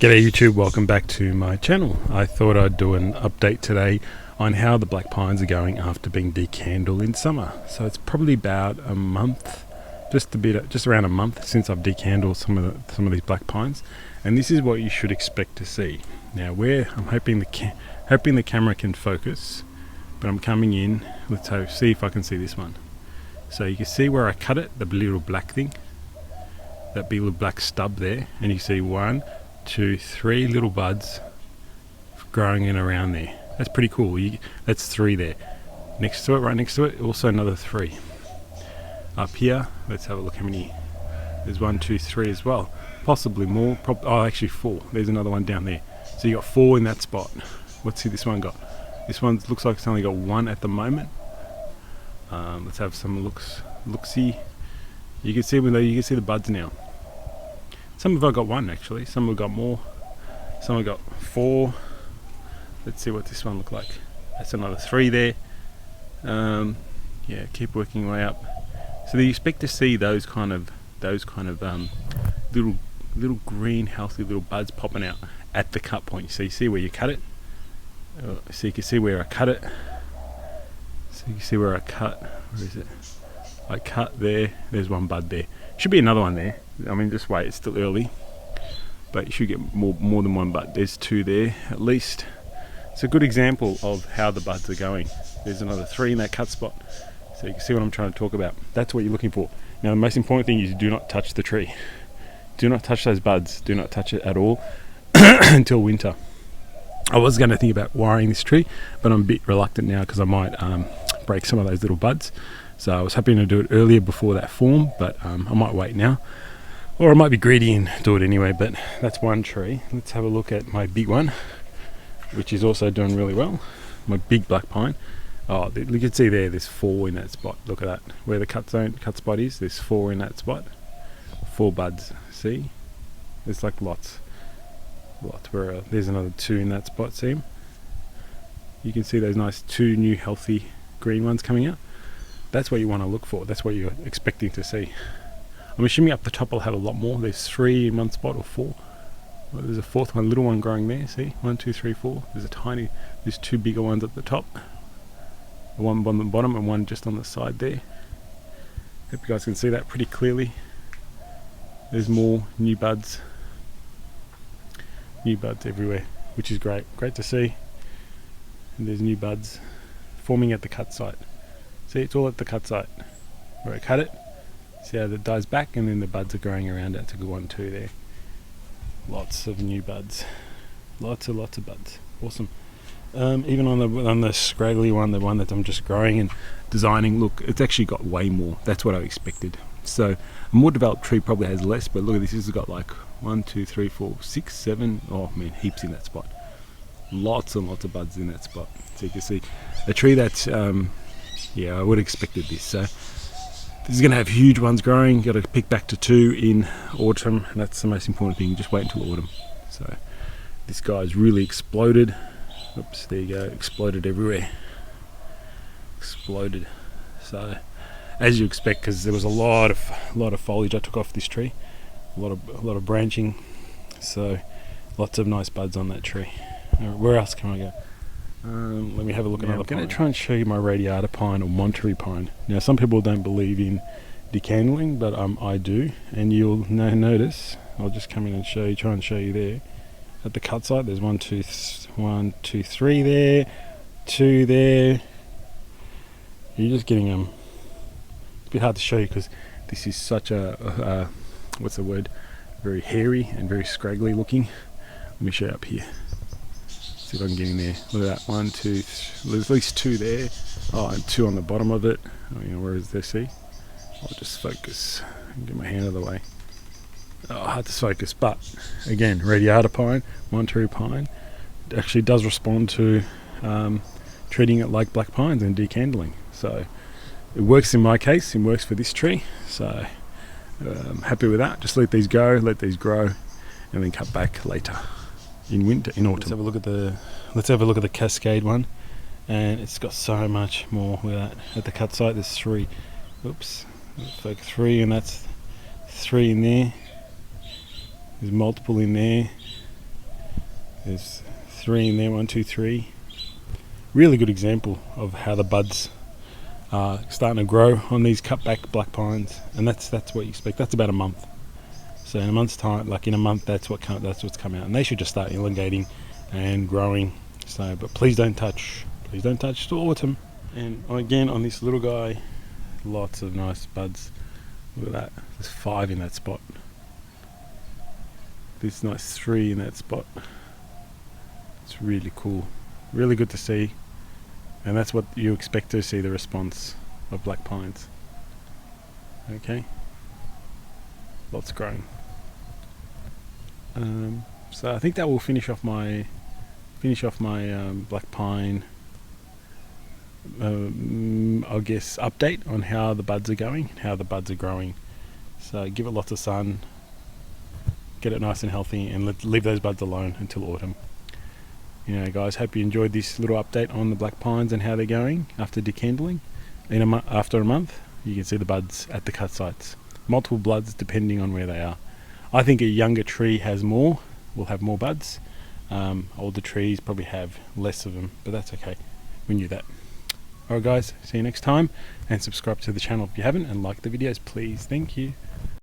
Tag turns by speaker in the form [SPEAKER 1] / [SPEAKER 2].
[SPEAKER 1] G'day YouTube, welcome back to my channel. I thought I'd do an update today on how the black pines are going after being decandled in summer. So it's probably about a month, just around a month since I've decandled some of these black pines, and this is what you should expect to see. Now I'm hoping the camera can focus, but I'm coming in. Let's see if I can see this one. So you can see where I cut it, the little black thing, that big little black stub there, and you see 1, 2, 3 little buds growing in around there. That's pretty cool. That's 3 there. Next to it, right next to it, also another 3. Up here, let's have a look how many. There's 1, 2, 3 as well. Possibly more. Actually 4. There's another one down there. So you got 4 in that spot. Let's see this one got. This one looks like it's only got 1 at the moment. Let's have some look-see. You can see the buds now. Some have got 1 actually, some have got more, some have got 4. Let's see what this one look like. That's another 3 there. Yeah, keep working your way up. So you expect to see those kind of little green healthy little buds popping out at the cut point. So you see where you cut it. So you can see where I cut it. So you can see where I cut. Where is it? I cut there. There's 1 bud there. Should be another one there. I mean, just wait, it's still early, but you should get more than 1 bud. There's 2 there at least. It's a good example of how the buds are going. There's another 3 in that cut spot, so you can see what I'm trying to talk about. That's what you're looking for. Now the most important thing is do not touch the tree. Do not touch those buds. Do not touch it at all until winter. I was going to think about wiring this tree, but I'm a bit reluctant now because I might break some of those little buds. So I was hoping to do it earlier before that form, but I might wait now. Or I might be greedy and do it anyway, but that's 1 tree. Let's have a look at my big one, which is also doing really well. My big black pine. Oh, you can see there's 4 in that spot. Look at that. Where the cut spot is, there's 4 in that spot. 4 buds, see? There's like lots. There's another 2 in that spot, see 'em? You can see those nice 2 new healthy green ones coming out. That's what you want to look for. That's what you're expecting to see. I'm assuming up the top I'll have a lot more. There's 3 in one spot or 4. Well, there's a 4th one, little one growing there. See, 1, 2, 3, 4. There's 2 bigger ones at the top. One on the bottom and 1 just on the side there. Hope you guys can see that pretty clearly. There's more new buds. New buds everywhere, which is great. Great to see. And there's new buds forming at the cut site. See, it's all at the cut site where I cut it. See how it dies back, and then the buds are growing around it. It's a good 1 too there. Lots of new buds. Lots of buds. Awesome. Even on the scraggly one, the one that I'm just growing and designing, look, it's actually got way more. That's what I expected. So a more developed tree probably has less, but look at this. This has got like 1, 2, 3, 4, 6, 7. Oh man, heaps in that spot. Lots and lots of buds in that spot. So you can see a tree that's yeah, I would have expected this. So this is going to have huge ones growing. Got to pick back to 2 in autumn, and that's the most important thing. Just wait until autumn. So this guy's really exploded. Oops, there you go. Exploded everywhere. Exploded. So as you expect, because there was a lot of foliage I took off this tree, a lot of branching. So lots of nice buds on that tree. Where else can I go? Let me have a look at another pine. I'm going to try and show you my radiata pine or Monterey pine. Now some people don't believe in decandling, but I do, and you'll notice. I'll just come in and try and show you there. At the cut site, there's 1, 2, 3 there, 2 there. You're just getting it's a bit hard to show you because this is such a what's the word? Very hairy and very scraggly looking. Let me show you up here. See if I can get in there. Look at that. 1, 2, there's at least 2 there. Oh, and 2 on the bottom of it. Oh, where is this? See? I'll just focus and get my hand out of the way. Oh, hard to focus, but again, radiata pine, Monterey pine, it actually does respond to treating it like black pines and decandling. So it works in my case. It works for this tree. So I'm happy with that. Just let these go, let these grow, and then cut back later. In autumn. Let's have a look at the Cascade one, and it's got so much more with that. At the cut site, there's 3. Oops, 3, and that's 3 in there. There's multiple in there. There's 3 in there, 1, 2, 3. Really good example of how the buds are starting to grow on these cut back black pines, and that's what you expect. That's about a month. So in a month's time, like in a month, that's what's come out, and they should just start elongating and growing. So, but please don't touch till autumn. And again, on this little guy, lots of nice buds. Look at that. There's 5 in that spot. This nice 3 in that spot. It's really cool. Really good to see. And that's what you expect to see, the response of black pines. Okay. Lots growing. So I think that will finish off my black pine, I guess, update on how the buds are going, how the buds are growing. So give it lots of sun, get it nice and healthy, and leave those buds alone until autumn. You know, guys, hope you enjoyed this little update on the black pines and how they're going after decandling. After a month, you can see the buds at the cut sites. Multiple buds depending on where they are. I think a younger tree will have more buds. Older trees probably have less of them, but that's okay. We knew that. Alright guys, see you next time, and subscribe to the channel if you haven't, and like the videos please. Thank you.